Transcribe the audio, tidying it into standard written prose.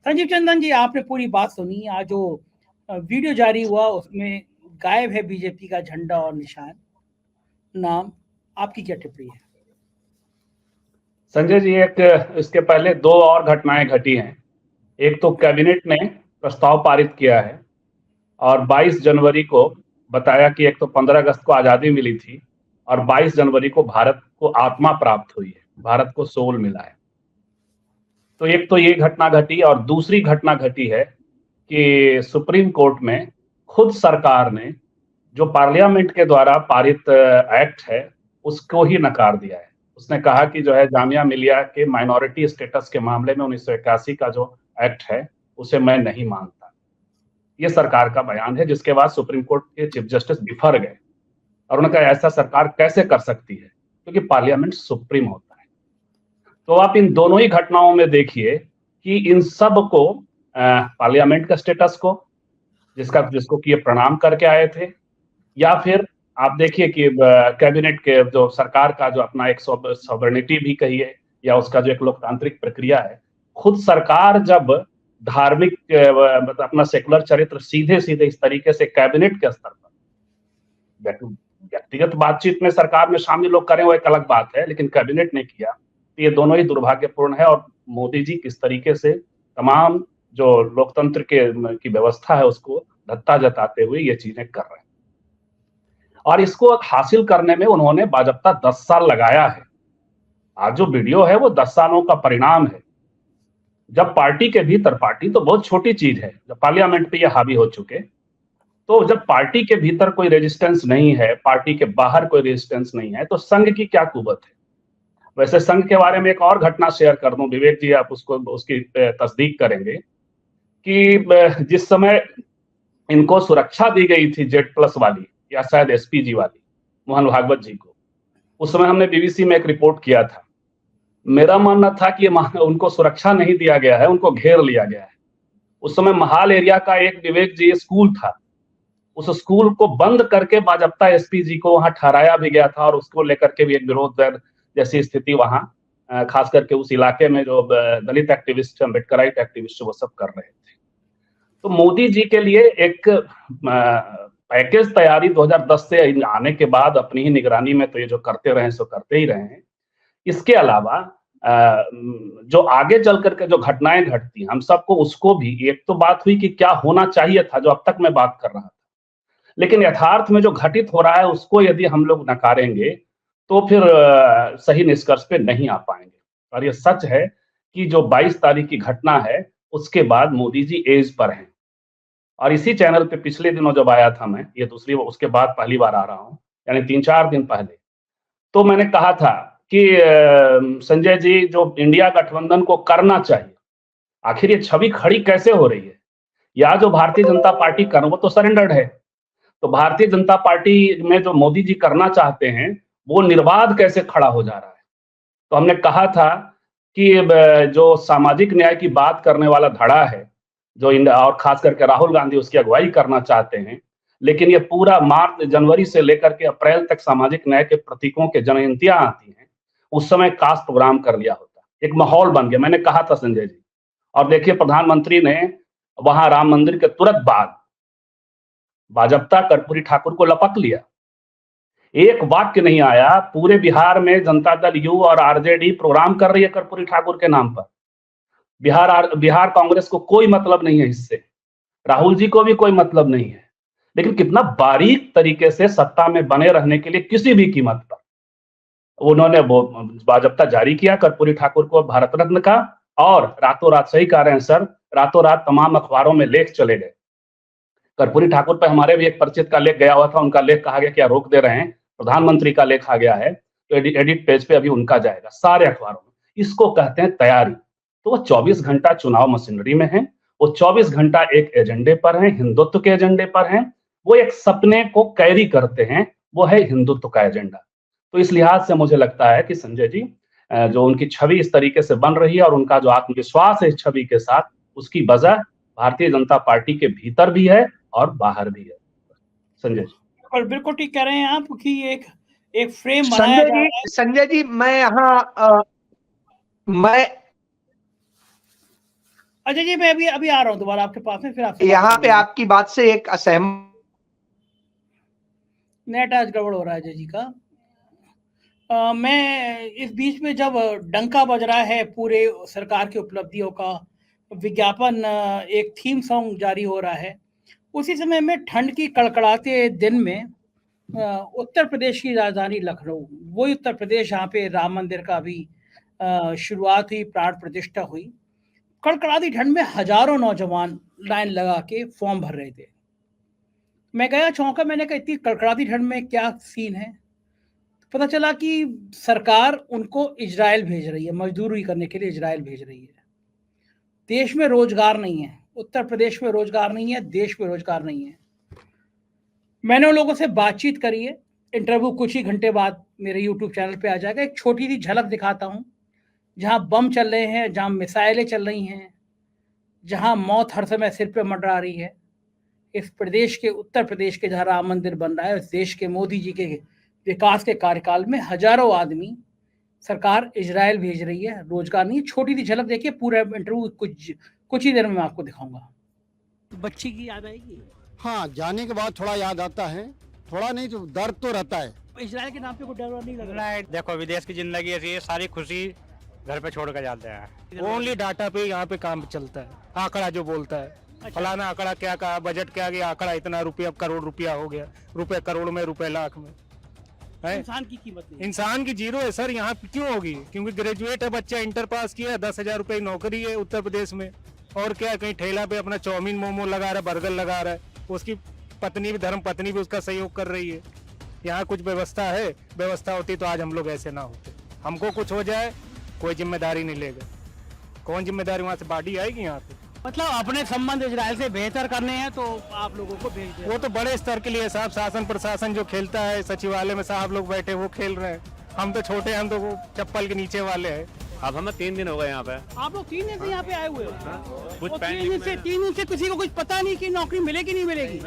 संजीव चंदन जी, आपने पूरी बात सुनी। आज जो वीडियो जारी हुआ उसमें गायब है बीजेपी का झंडा और निशान, नाम। आपकी क्या टिप्पणी है? संजय जी, एक इसके पहले दो और घटनाएं घटी हैं। एक तो कैबिनेट ने प्रस्ताव पारित किया है और 22 जनवरी को बताया कि एक तो 15 अगस्त को आजादी मिली थी और 22 जनवरी को भारत को आत्मा प्राप्त हुई है, भारत को सोल मिला है। तो एक तो ये घटना घटी और दूसरी घटना घटी है कि सुप्रीम कोर्ट में खुद सरकार ने जो पार्लियामेंट के द्वारा पारित एक्ट है उसको ही नकार दिया है। उसने कहा कि जो है जामिया मिलिया के माइनॉरिटी स्टेटस के मामले में 1981 का जो एक्ट है उसे मैं नहीं मानता। ये सरकार का बयान है, जिसके बाद सुप्रीम कोर्ट के चीफ जस्टिस बिफर गए और उन्होंने कहा ऐसा सरकार कैसे कर सकती है, क्योंकि पार्लियामेंट सुप्रीम होता है। तो आप इन दोनों ही घटनाओं में देखिए कि इन सब को पार्लियामेंट का स्टेटस को जिसको कि ये प्रणाम करके आए थे, या फिर आप देखिए कि कैबिनेट के जो सरकार का जो अपना एक सॉवरेनिटी भी कहिए या उसका जो एक लोकतांत्रिक प्रक्रिया है, खुद सरकार जब धार्मिक मतलब अपना सेकुलर चरित्र सीधे सीधे इस तरीके से कैबिनेट के स्तर पर व्यक्तिगत बातचीत में सरकार में शामिल लोग करें वो एक अलग बात है, लेकिन कैबिनेट ने किया, तो ये दोनों ही दुर्भाग्यपूर्ण है। और मोदी जी किस तरीके से तमाम जो लोकतंत्र की व्यवस्था है उसको धत्ता जताते हुए ये चीजें कर रहे हैं, और इसको हासिल करने में उन्होंने बाजब्ता 10 साल लगाया है। आज जो वीडियो है वो 10 सालों का परिणाम है। जब पार्टी के भीतर, पार्टी तो बहुत छोटी चीज है, जब पार्लियामेंट पे ये हावी हो चुके, तो जब पार्टी के भीतर कोई रेजिस्टेंस नहीं है, पार्टी के बाहर कोई रेजिस्टेंस नहीं है, तो संघ की क्या कुवत है। वैसे संघ के बारे में एक और घटना शेयर कर दूं, विवेक जी आप उसकी तस्दीक करेंगे कि जिस समय इनको सुरक्षा दी गई थी Z+ वाली या शायद SPG वाली मोहन भागवत जी को, उस समय हमने बीबीसी में एक रिपोर्ट किया था। मेरा मानना था कि उनको सुरक्षा नहीं दिया गया है, उनको घेर लिया गया है। उस समय महाल एरिया का एक विवेक जी स्कूल था, उस स्कूल को बंद करके बाजब्ता SPG को वहां ठहराया भी गया था और उसको लेकर के भी एक विरोध जैसी स्थिति वहां खास करके उस इलाके में जो दलित एक्टिविस्ट, अम्बेडकराइट एक्टिविस्ट वो सब कर रहे थे। तो मोदी जी के लिए एक पैकेज तैयारी 2010 से आने के बाद अपनी ही निगरानी में तो ये जो करते रहे सो करते ही रहे हैं। इसके अलावा जो आगे चल करके जो घटनाएं घटती, हम सबको उसको भी, एक तो बात हुई कि क्या होना चाहिए था जो अब तक मैं बात कर रहा था, लेकिन यथार्थ में जो घटित हो रहा है उसको यदि हम लोग नकारेंगे तो फिर सही निष्कर्ष पे नहीं आ पाएंगे। और ये सच है कि जो 22 तारीख की घटना है उसके बाद मोदी जी एज पर हैं, और इसी चैनल पे पिछले दिनों जब आया था मैं, ये दूसरी उसके बाद पहली बार आ रहा हूँ, यानी 3-4 दिन पहले, तो मैंने कहा था कि संजय जी जो इंडिया गठबंधन को करना चाहिए, आखिर ये छवि खड़ी कैसे हो रही है। या जो भारतीय जनता पार्टी कर, वो तो सरेंडर्ड है, तो भारतीय जनता पार्टी में जो मोदी जी करना चाहते हैं वो निर्बाध कैसे खड़ा हो जा रहा है। तो हमने कहा था कि जो सामाजिक न्याय की बात करने वाला धड़ा है, जो इंडिया और खास करके राहुल गांधी उसकी अगुवाई करना चाहते हैं, लेकिन ये पूरा मार्च जनवरी से लेकर के अप्रैल तक सामाजिक न्याय के प्रतीकों के जनयंतियां आती हैं, उस समय काश प्रोग्राम कर लिया होता, एक माहौल बन गया। मैंने कहा था संजय जी, और देखिए प्रधानमंत्री ने वहां राम मंदिर के तुरंत बाद बाजब्ता कर्पूरी ठाकुर को लपक लिया। एक वाक्य नहीं आया, पूरे बिहार में जनता दल यू और आरजेडी प्रोग्राम कर रही है कर्पूरी ठाकुर के नाम पर। बिहार कांग्रेस को कोई मतलब नहीं है इससे, राहुल जी को भी कोई मतलब नहीं है, लेकिन कितना बारीक तरीके से सत्ता में बने रहने के लिए किसी भी कीमत पर उन्होंने वो बाजब्ता जारी किया कर्पूरी ठाकुर को भारत रत्न का, और रातों रात, सही कह रहे हैं सर, रातों रात तमाम अखबारों में लेख चले गए। कर्पूरी ठाकुर पर हमारे भी एक परिचित का लेख गया हुआ था, उनका लेख कहा गया क्या रोक दे रहे हैं, प्रधानमंत्री का लेख आ गया है, तो एडिट पेज पे अभी उनका जाएगा सारे अखबारों में। इसको कहते हैं तैयारी। तो वो 24 घंटा चुनाव मशीनरी में है, वो 24 घंटा एक एजेंडे पर है, हिंदुत्व के एजेंडे पर है, वो एक सपने को कैरी करते हैं, वो है हिंदुत्व का एजेंडा। तो इस लिहाज से मुझे लगता है कि संजय जी जो उनकी छवि इस तरीके से बन रही है और उनका जो आत्मविश्वास है इस छवि के साथ, उसकी वजह भारतीय जनता पार्टी के भीतर भी है और बाहर भी है। संजय जी, और बिल्कुल ठीक कह रहे हैं आप कि एक फ्रेम बनाया जा रहा है। संजय जी, मैं यहाँ मैं संजय जी, मैं यहाँ, संजय जी, संजय जी, संजय जी, संजय जी, संजय जी, संजय जी, संजय जी, संजय जी, संजय जी, संजय जी, संजय जी, संजय जी, संजय जी, संजय जी, संजय जी, संजय जी, संजय जी, संजय जी, संजय जी, मैं यहाँ अजय जी, मैं अभी अभी आ रहा हूँ दोबारा आपके पास में, फिर आपसे यहाँ पे आपकी बात से एक असहमत नेट आज गड़बड़ हो रहा है अजय जी का। मैं इस बीच में जब डंका बज रहा है पूरे सरकार की उपलब्धियों का, विज्ञापन, एक थीम सॉन्ग जारी हो रहा है, उसी समय में ठंड की कड़कड़ाते दिन में उत्तर प्रदेश की राजधानी लखनऊ, वही उत्तर प्रदेश जहाँ पे राम मंदिर का भी शुरुआत हुई, प्राण प्रतिष्ठा हुई, कड़कड़ाती ठंड में हजारों नौजवान लाइन लगा के फॉर्म भर रहे थे। मैं गया, चौंका, मैंने कहा इतनी कड़कड़ाती ठंड में क्या सीन है। पता चला कि सरकार उनको इजराइल भेज रही है, मजदूरी करने के लिए इजराइल भेज रही है। देश में रोजगार नहीं है, उत्तर प्रदेश में रोजगार नहीं है, देश में रोजगार नहीं है। मैंने उन लोगों से बातचीत करी है, इंटरव्यू कुछ ही घंटे बाद मेरे यूट्यूब चैनल पे आ जाएगा। एक छोटी सी झलक दिखाता हूँ, जहाँ बम चल रहे हैं, जहाँ मिसाइलें चल रही हैं, जहाँ मौत हर समय सिर पे मंडरा रही है, इस प्रदेश के, उत्तर प्रदेश के जहाँ राम मंदिर बन रहा है, उस देश के मोदी जी के विकास के कार्यकाल में हजारों आदमी सरकार इजराइल भेज रही है, रोजगार नहीं। छोटी सी झलक देखिए, पूरा इंटरव्यू कुछ ही देर में मैं आपको दिखाऊंगा। बच्ची की याद आएगी? हाँ, जाने के बाद थोड़ा याद आता है, थोड़ा नहीं तो दर्द तो रहता है। इजराइल के नाम पे कोई डर नहीं लग रहा है? देखो, विदेश की जिंदगी ऐसी है, सारी खुशी घर पे छोड़ कर जाते हैं। ओनली डाटा पे यहाँ पे काम चलता है, आंकड़ा जो बोलता है, अच्छा। फलाना आंकड़ा क्या कहा, बजट क्या गया, आंकड़ा इतना रुपया, करोड़ रुपया हो गया, रुपए करोड़ में, रुपए लाख में है। इंसान की कीमत नहीं। इंसान की जीरो है सर, यहाँ पे क्यों होगी? क्योंकि ग्रेजुएट है बच्चा, इंटर पास किया है, 10,000 रुपए नौकरी है उत्तर प्रदेश में, और क्या कहीं ठेला पे अपना चाउमीन मोमो लगा रहा है, बर्गर लगा रहा है, उसकी पत्नी भी, धर्म पत्नी भी उसका सहयोग कर रही है। यहाँ कुछ व्यवस्था है, व्यवस्था होती तो आज हम लोग ऐसे ना होते। हमको कुछ हो जाए कोई जिम्मेदारी नहीं लेगा, कौन जिम्मेदारी, वहाँ से बाडी आएगी यहाँ पे। मतलब अपने संबंध इजराइल से बेहतर करने हैं तो आप लोगों को भेज दें। वो तो बड़े स्तर के लिए साहब, शासन प्रशासन जो खेलता है, सचिवालय में साहब लोग बैठे वो खेल रहे हैं, हम तो छोटे हैं, हम तो वो चप्पल के नीचे वाले हैं। अब हमें 3 दिन हो गए यहाँ पे। आप लोग 3 दिन से यहाँ पे आए हुए हो? कुछ और 3 दिन से किसी को कुछ पता नहीं कि नौकरी मिलेगी नहीं मिलेगी।